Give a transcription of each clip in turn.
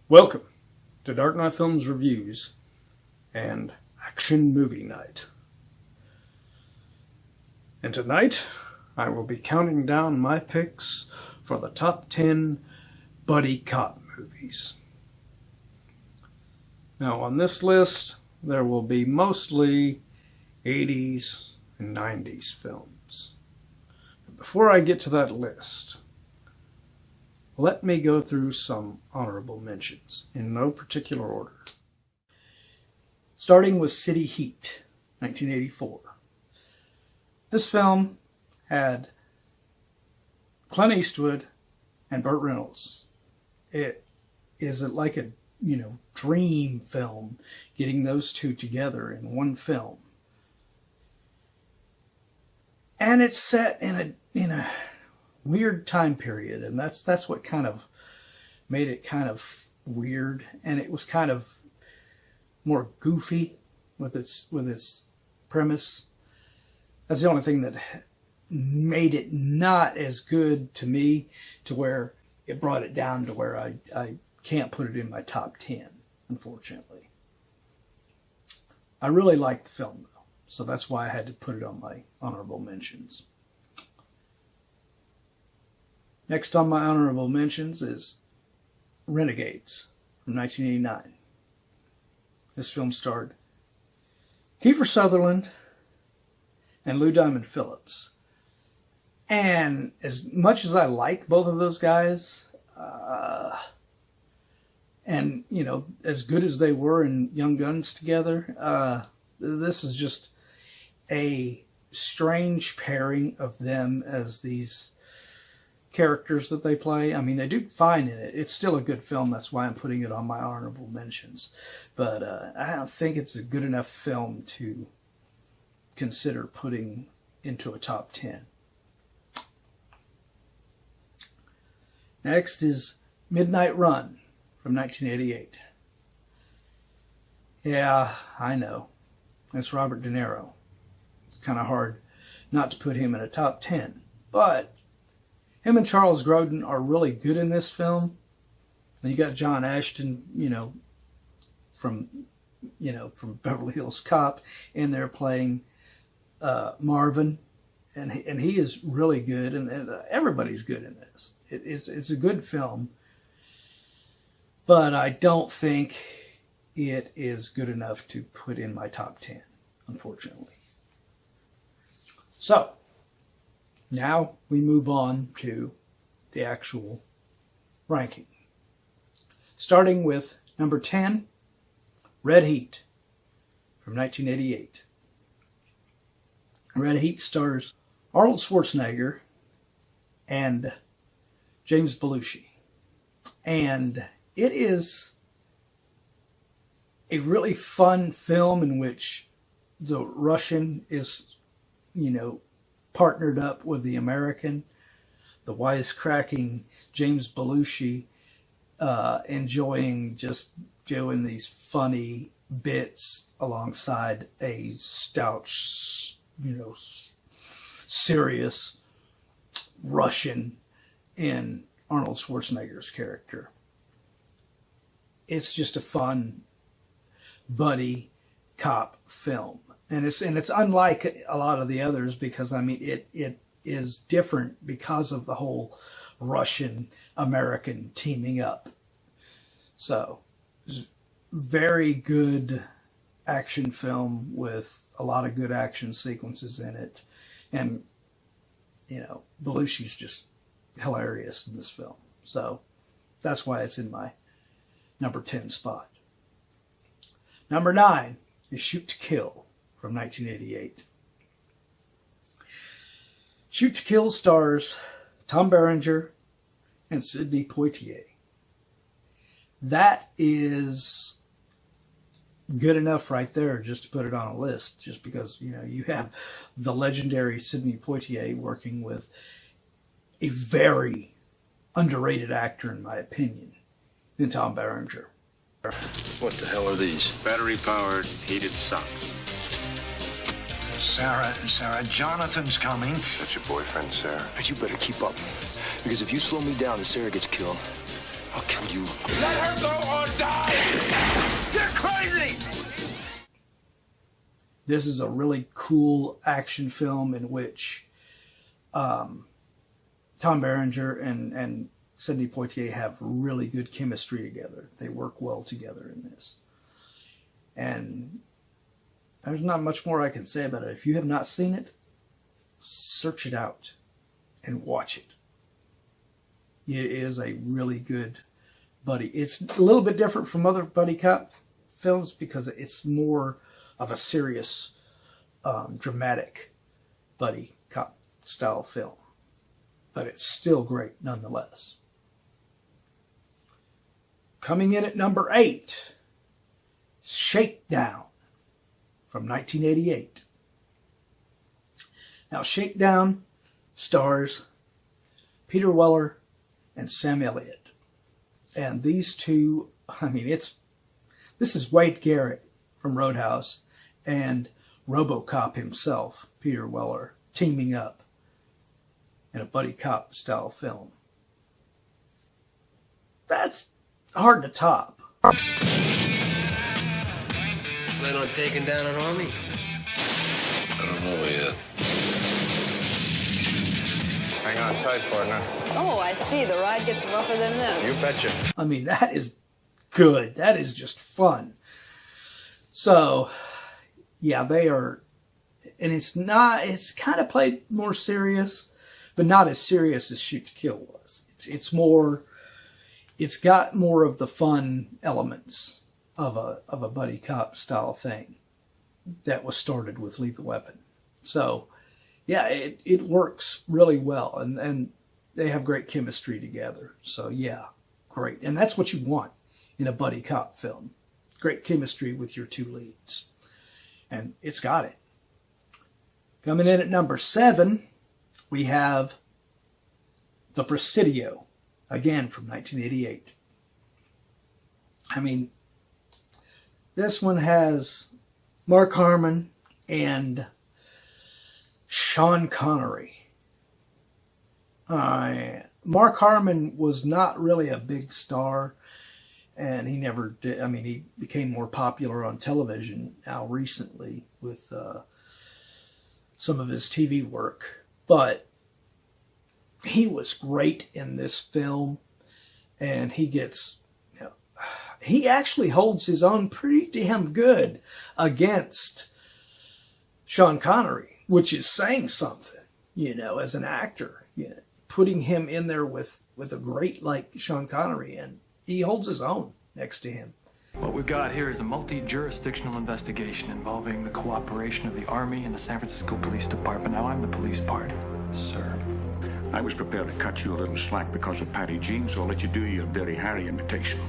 Welcome to Dark Knight Films Reviews and Action Movie Night. And tonight, I will be counting down my picks for the top 10 buddy cop movies. Now on this list, there will be mostly 80s and 90s films. But before I get to that list, let me go through some honorable mentions, in no particular order. Starting with City Heat, 1984. This film had Clint Eastwood and Burt Reynolds. It is like a, dream film, getting those two together in one film. And it's set in a weird time period, and that's what kind of made it kind of weird, and it was kind of more goofy with its premise. That's the only thing that made it not as good to me, to where it brought it down to where I can't put it in my top 10, unfortunately. I really liked the film though, so that's why I had to put it on my honorable mentions. Next on my honorable mentions is Renegades from 1989. This film starred Kiefer Sutherland and Lou Diamond Phillips. And as much as I like both of those guys, and, as good as they were in Young Guns together, this is just a strange pairing of them as these characters that they play. I mean, they do fine in it. It's still a good film. That's why I'm putting it on my honorable mentions. But I don't think it's a good enough film to consider putting into a top 10. Next is Midnight Run from 1988. Yeah, I know. That's Robert De Niro. It's kind of hard not to put him in a top 10. But him and Charles Grodin are really good in this film. And you got John Ashton, from Beverly Hills Cop in there playing Marvin. And he is really good, and everybody's good in this. It's a good film, but I don't think it is good enough to put in my top 10, unfortunately. So, now we move on to the actual ranking. Starting with number 10, Red Heat from 1988. Red Heat stars Arnold Schwarzenegger and James Belushi. And it is a really fun film in which the Russian is, partnered up with the American. The wisecracking James Belushi enjoying just doing these funny bits alongside a stout, serious Russian in Arnold Schwarzenegger's character. It's just a fun buddy cop film. And it's unlike a lot of the others because, it is different because of the whole Russian-American teaming up. So, it's a very good action film with a lot of good action sequences in it. And, Belushi's just hilarious in this film. So, that's why it's in my number 10 spot. Number 9 is Shoot to Kill from 1988. Shoot to Kill stars Tom Berenger and Sidney Poitier. That is good enough right there just to put it on a list, just because, you have the legendary Sidney Poitier working with a very underrated actor, in my opinion, in Tom Berenger. What the hell are these? Battery-powered heated socks. Sarah, Jonathan's coming. That's your boyfriend, Sarah. But you better keep up. Because if you slow me down and Sarah gets killed, I'll kill you. Let her go on This is a really cool action film in which Tom Berenger and Sidney Poitier have really good chemistry together. They work well together in this. And there's not much more I can say about it. If you have not seen it, search it out and watch it. It is a really good buddy. It's a little bit different from other buddy cop films because it's more of a serious, dramatic buddy cop style film. But it's still great nonetheless. Coming in at number 8, Shakedown from 1988. Now, Shakedown stars Peter Weller and Sam Elliott. And these two, this is Wade Garrett from Roadhouse and RoboCop himself, Peter Weller, teaming up in a buddy cop style film. That's hard to top. Plan on taking down an army? I don't know yet. Hang on tight, partner. Oh, I see. The ride gets rougher than this. You betcha. That is good. That is just fun. So, yeah, they are, and it's kind of played more serious, but not as serious as Shoot to Kill was. It's got more of the fun elements of a buddy cop style thing that was started with Lethal Weapon. So, yeah, it works really well, and they have great chemistry together. So, yeah, great. And that's what you want in a buddy cop film. Great chemistry with your two leads. And it's got it. Coming in at number 7, we have The Presidio, again from 1988. This one has Mark Harmon and Sean Connery. Mark Harmon was not really a big star, and he never did. He became more popular on television now recently with some of his TV work. But he was great in this film, and he actually holds his own pretty damn good against Sean Connery, which is saying something, as an actor, putting him in there with a great like Sean Connery, and he holds his own next to him. What we've got here is a multi-jurisdictional investigation involving the cooperation of the Army and the San Francisco Police Department. Now, I'm the police part, sir. I was prepared to cut you a little slack because of Patty Jean, so I'll let you do your Dirty Harry imitation.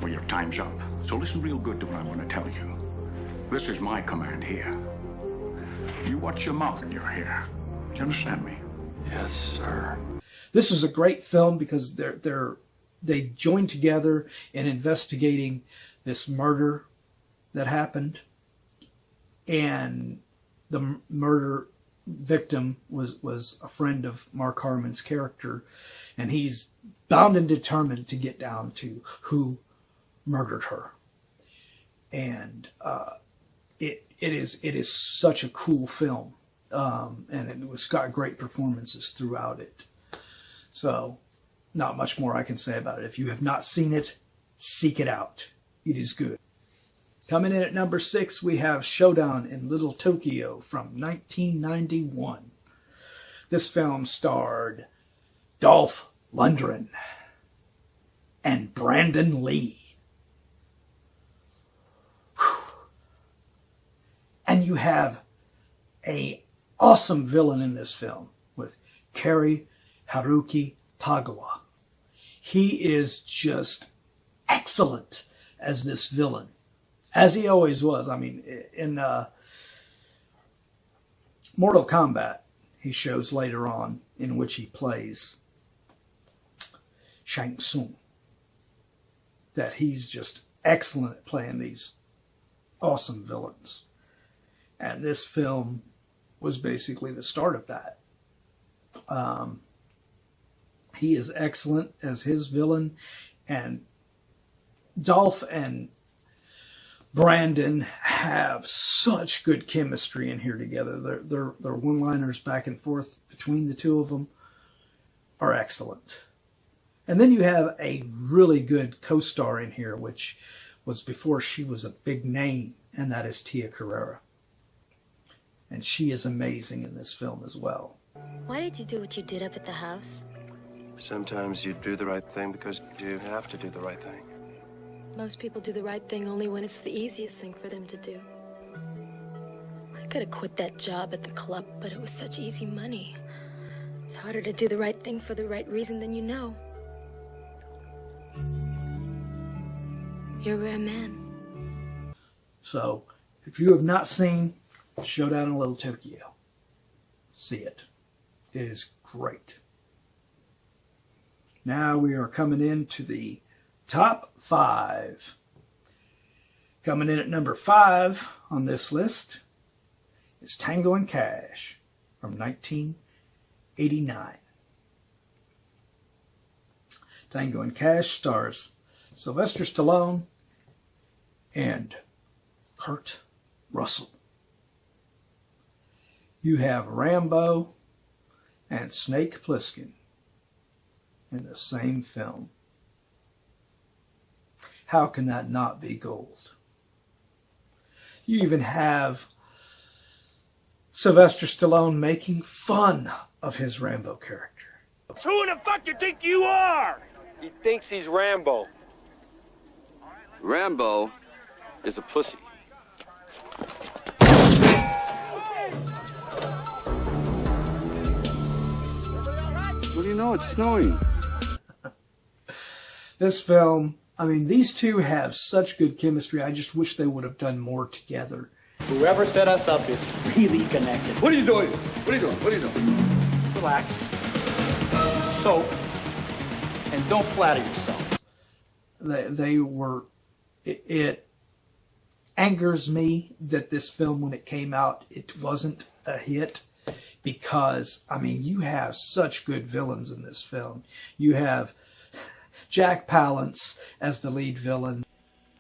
Well, your time's up. So listen real good to what I want to tell you. This is my command here. You watch your mouth when you're here. Do you understand me? Yes, sir. This is a great film because they joined together in investigating this murder that happened, and the murder victim was a friend of Mark Harmon's character, and he's bound and determined to get down to who murdered her. And it is such a cool film, and it was got great performances throughout it. So, not much more I can say about it. If you have not seen it, seek it out. It is good. Coming in at number 6, we have Showdown in Little Tokyo from 1991. This film starred Dolph Lundgren and Brandon Lee. Whew. And you have an awesome villain in this film with Kari Haruki Tagawa. He is just excellent as this villain, as he always was. In Mortal Kombat, he shows later on, in which he plays Shang Tsung, that he's just excellent at playing these awesome villains. And this film was basically the start of that. He is excellent as his villain, and Dolph and Brandon have such good chemistry in here together. Their one-liners back and forth between the two of them are excellent. And then you have a really good co-star in here, which was before she was a big name, and that is Tia Carrere. And she is amazing in this film as well. Why did you do what you did up at the house? Sometimes you do the right thing because you have to do the right thing. Most people do the right thing only when it's the easiest thing for them to do. I could have quit that job at the club, but it was such easy money. It's harder to do the right thing for the right reason than you know. You're a rare man. So, if you have not seen Showdown in Little Tokyo, see it. It is great. Now we are coming into the top 5. Coming in at number 5 on this list is Tango and Cash from 1989. Tango and Cash stars Sylvester Stallone and Kurt Russell. You have Rambo and Snake Plissken in the same film. How can that not be gold? You even have Sylvester Stallone making fun of his Rambo character. Who the fuck you think you are? He thinks he's Rambo. Rambo is a pussy. What do you know? It's snowing. This film, I mean, these two have such good chemistry. I just wish they would have done more together. Whoever set us up is really connected. What are you doing? What are you doing? What are you doing? Relax. Soak. And don't flatter yourself. They were... It angers me that this film, when it came out, it wasn't a hit. Because, I mean, you have such good villains in this film. You have Jack Palance as the lead villain.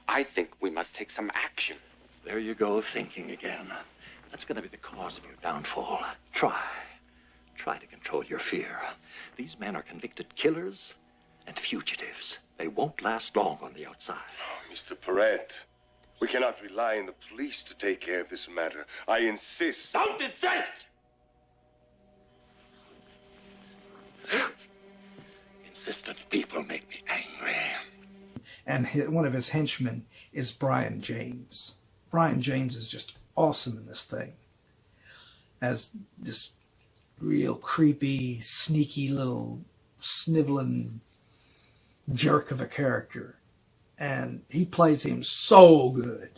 I think we must take some action. There you go, thinking again. That's going to be the cause of your downfall. Try to control your fear. These men are convicted killers and fugitives. They won't last long on the outside. Oh, Mr. Perret, we cannot rely on the police to take care of this matter. I insist. Don't insist! Insistent people make me angry. And one of his henchmen is Brian James. Brian James is just awesome in this thing. As this real creepy, sneaky little sniveling jerk of a character. And he plays him so good.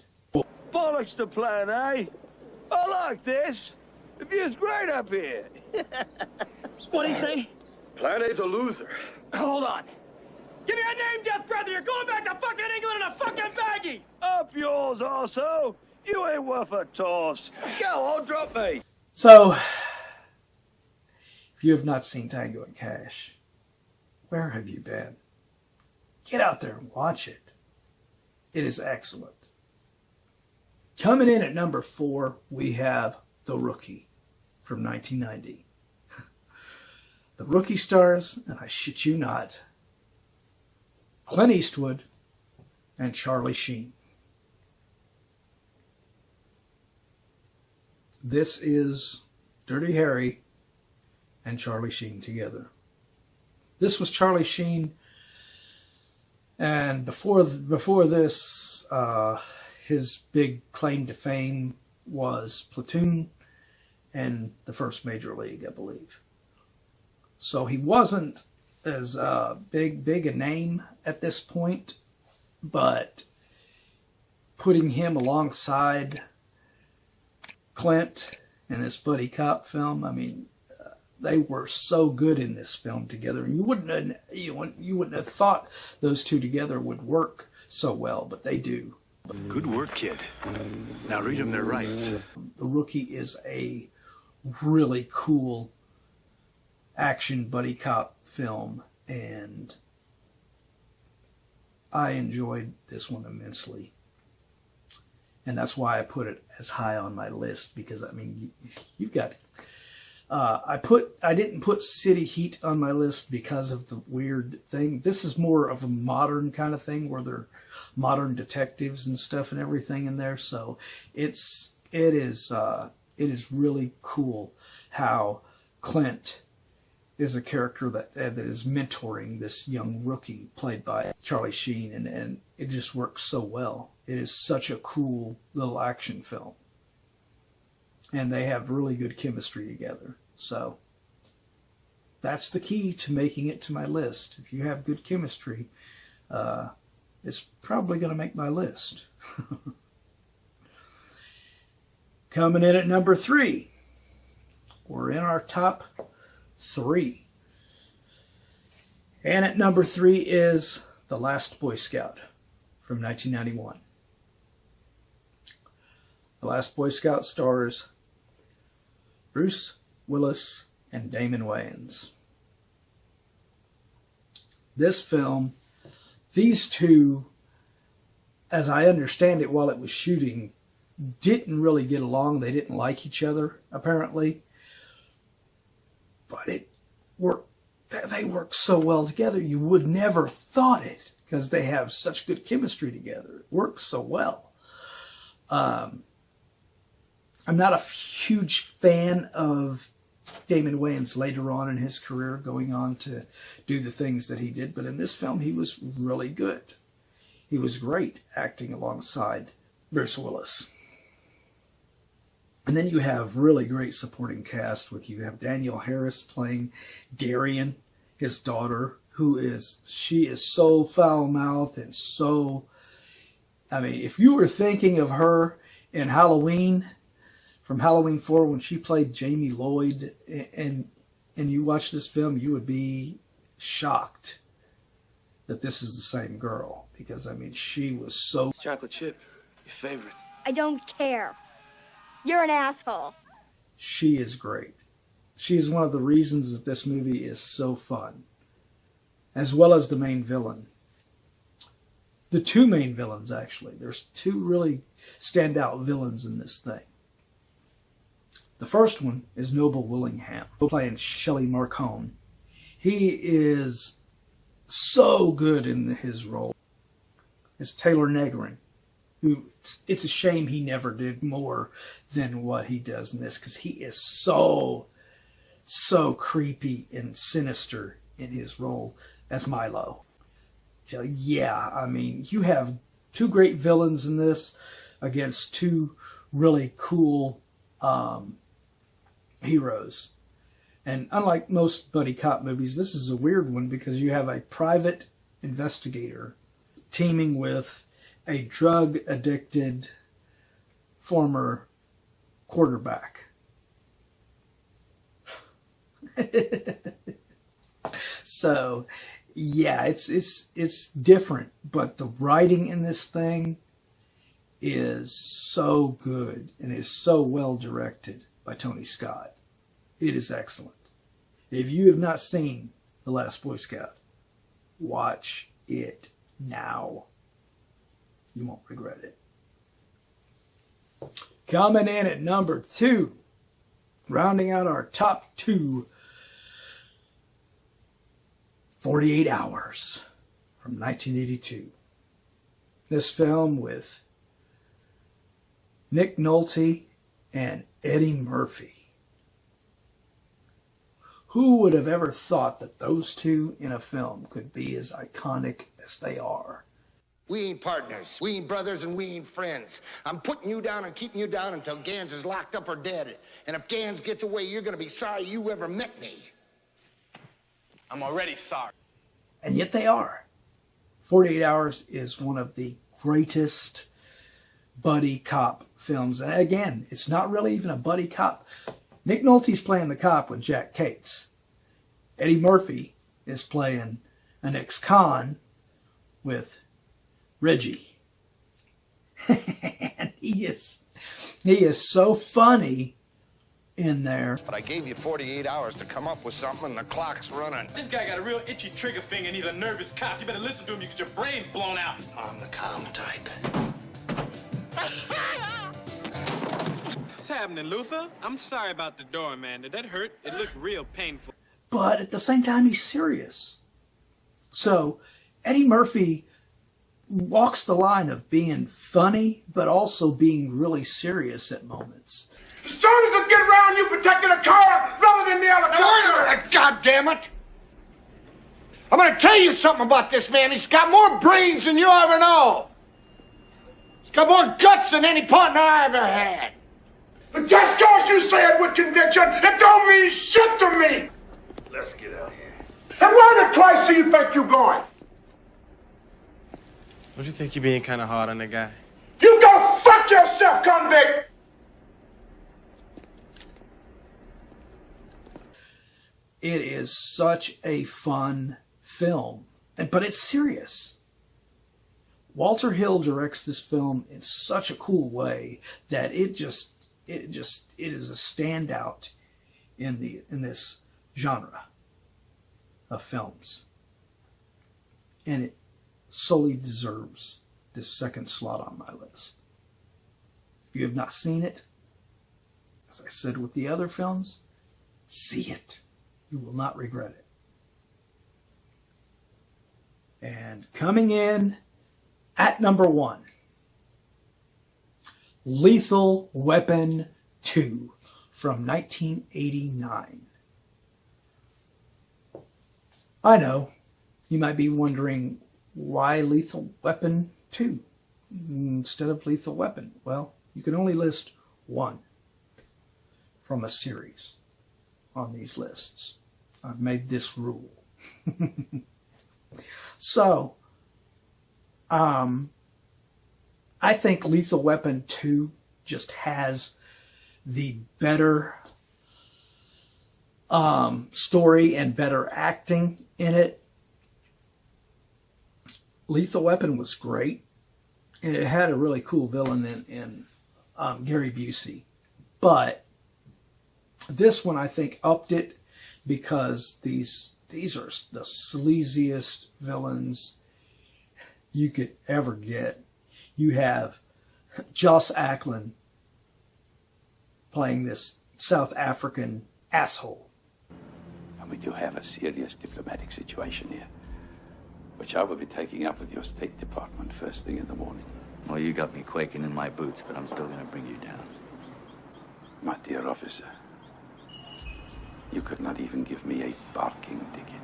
Bollocks to plan, eh? I like this. The view's great up here. What'd he say? Plan A's a loser. Hold on. Give me a name, death brother. You're going back to fucking England in a fucking baggie. Up yours, also. You ain't worth a toss. Go on, drop me. So, if you have not seen Tango and Cash, where have you been? Get out there and watch it. It is excellent. Coming in at number 4, we have The Rookie from 1990. The Rookie stars, and I shit you not, Clint Eastwood and Charlie Sheen. This is Dirty Harry and Charlie Sheen together. This was Charlie Sheen, and before this, his big claim to fame was Platoon and The First Major League, I believe. So he wasn't as big a name at this point, but putting him alongside Clint in this buddy cop film, I mean, they were so good in this film together. You wouldn't have thought those two together would work so well, but they do. Good work, kid. Now read them their rights. The Rookie is a really cool action buddy cop film, and I enjoyed this one immensely. And that's why I put it as high on my list, because I mean, you've got. I didn't put City Heat on my list because of the weird thing. This is more of a modern kind of thing where they're modern detectives and stuff and everything in there. So it is really cool how Clint is a character that is mentoring this young rookie played by Charlie Sheen, and it just works so well. It is such a cool little action film. And they have really good chemistry together. So that's the key to making it to my list. If you have good chemistry, it's probably going to make my list. Coming in at number 3. We're in our top 3. And at number 3 is The Last Boy Scout from 1991. The Last Boy Scout stars Bruce Willis and Damon Wayans. This film, these two, as I understand it while it was shooting, didn't really get along. They didn't like each other, apparently. But it worked. They worked so well together, you would never thought it, because they have such good chemistry together. It works so well. I'm not a huge fan of Damon Wayans later on in his career, going on to do the things that he did. But in this film, he was really good. He was great acting alongside Bruce Willis. And then you have really great supporting cast with you have Danielle Harris playing Darian, his daughter, she is so foul-mouthed and so, I mean, if you were thinking of her in Halloween, from Halloween 4 when she played Jamie Lloyd, and you watch this film, you would be shocked that this is the same girl, because I mean, she was so... Chocolate chip, your favorite. I don't care. You're an asshole. She is great. She is one of the reasons that this movie is so fun, as well as the main villain. The two main villains, actually. There's two really standout villains in this thing. The first one is Noble Willingham, playing Shelley Marcone. He is so good in his role. It's Taylor Negrin, who, it's a shame he never did more than what he does in this, because he is so creepy and sinister in his role as Milo. So yeah, I mean, you have two great villains in this against two really cool heroes. And unlike most buddy cop movies, this is a weird one because you have a private investigator teaming with a drug-addicted former quarterback. So, yeah, it's different, but the writing in this thing is so good and is so well directed by Tony Scott. It is excellent. If you have not seen The Last Boy Scout, watch it now. You won't regret it. Coming in at number 2, rounding out our top 2, 48 Hours from 1982. This film with Nick Nolte and Eddie Murphy. Who would have ever thought that those two in a film could be as iconic as they are? We ain't partners, we ain't brothers, and we ain't friends. I'm putting you down and keeping you down until Gans is locked up or dead. And if Gans gets away, you're gonna be sorry you ever met me. I'm already sorry. And yet they are. 48 Hours is one of the greatest buddy cop films. And again, it's not really even a buddy cop. Nick Nolte's playing the cop with Jack Cates. Eddie Murphy is playing an ex-con with Reggie. And he is so funny in there. But I gave you 48 hours to come up with something and the clock's running. This guy got a real itchy trigger finger and he's a nervous cop. You better listen to him, you get your brain blown out. I'm the calm type. happening, Luther? I'm sorry about the door, man. Did that hurt? It looked real painful. But at the same time, he's serious. So Eddie Murphy walks the line of being funny, but also being really serious at moments. As soon as it get around, you protecting a car rather than the helicopter. God damn it! I'm gonna tell you something about this man. He's got more brains than you ever know. He's got more guts than any partner I ever had. But just cause you say it with conviction, it don't mean shit to me. Let's get out of here. And where the Christ do you think you're going? Don't you think you're being kind of hard on the guy? You go fuck yourself, convict! It is such a fun film, but it's serious. Walter Hill directs this film in such a cool way that it is a standout in this genre of films, and it solely deserves this second slot on my list. If you have not seen it, as I said with the other films, see it. You will not regret it. And coming in at number 1, Lethal Weapon 2 from 1989. I know, you might be wondering, why Lethal Weapon 2 instead of Lethal Weapon? Well, you can only list one from a series on these lists. I've made this rule. So, I think Lethal Weapon 2 just has the better story and better acting in it. Lethal Weapon was great, and it had a really cool villain in Gary Busey. But this one, I think, upped it, because these are the sleaziest villains you could ever get. You have Joss Ackland playing this South African asshole. And we do have a serious diplomatic situation here, which I will be taking up with your State Department first thing in the morning. Well, you got me quaking in my boots, but I'm still going to bring you down. My dear officer, you could not even give me a parking ticket.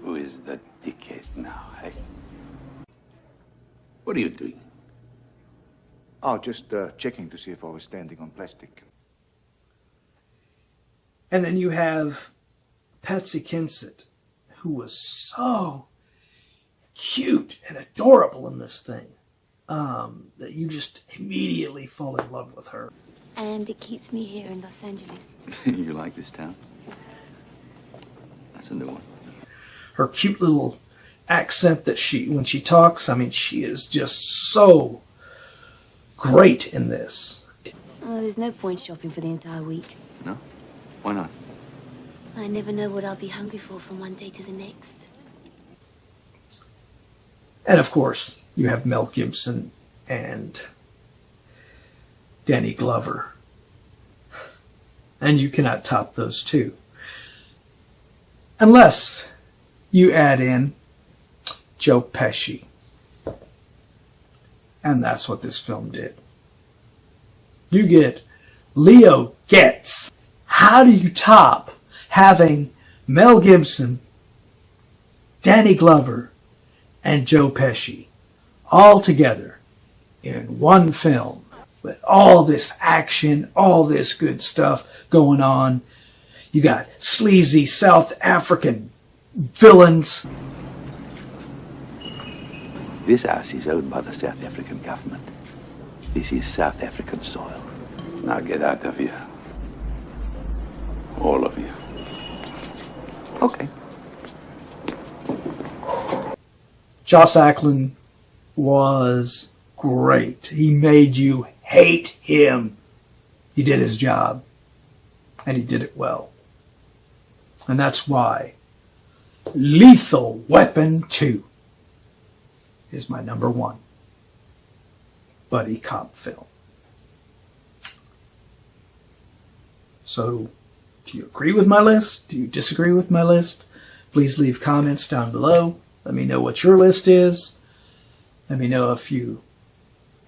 Who is the dickhead now, hey? What are you doing? Oh, just checking to see if I was standing on plastic. And then you have Patsy Kensit, who was so cute and adorable in this thing, that you just immediately fall in love with her. And it keeps me here in Los Angeles. You like this town? That's a new one. Her cute little accent that when she talks, I mean, she is just so great in this. Oh, there's no point shopping for the entire week. No? Why not? I never know what I'll be hungry for from one day to the next. And of course, you have Mel Gibson and Danny Glover. And you cannot top those two. Unless you add in Joe Pesci. And that's what this film did. You get Leo Getz. How do you top having Mel Gibson, Danny Glover, and Joe Pesci all together in one film with all this action, all this good stuff going on? You got sleazy South African villains. This house is owned by the South African government. This is South African soil. Now get out of here. All of you. Okay. Joss Ackland was great. He made you hate him. He did his job, and he did it well. And that's why Lethal Weapon 2 is my number 1 buddy cop film. So, do you agree with my list? Do you disagree with my list? Please leave comments down below. Let me know what your list is. Let me know if you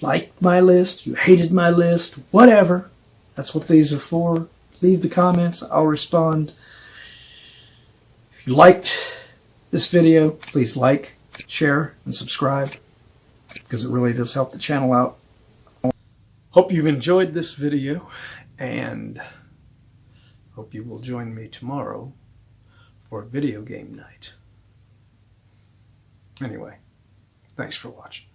liked my list, you hated my list, whatever. That's what these are for. Leave the comments. I'll respond. If you liked this video, please like, share, and subscribe, because it really does help the channel out. Hope you've enjoyed this video, and hope you will join me tomorrow for video game night. Anyway, thanks for watching.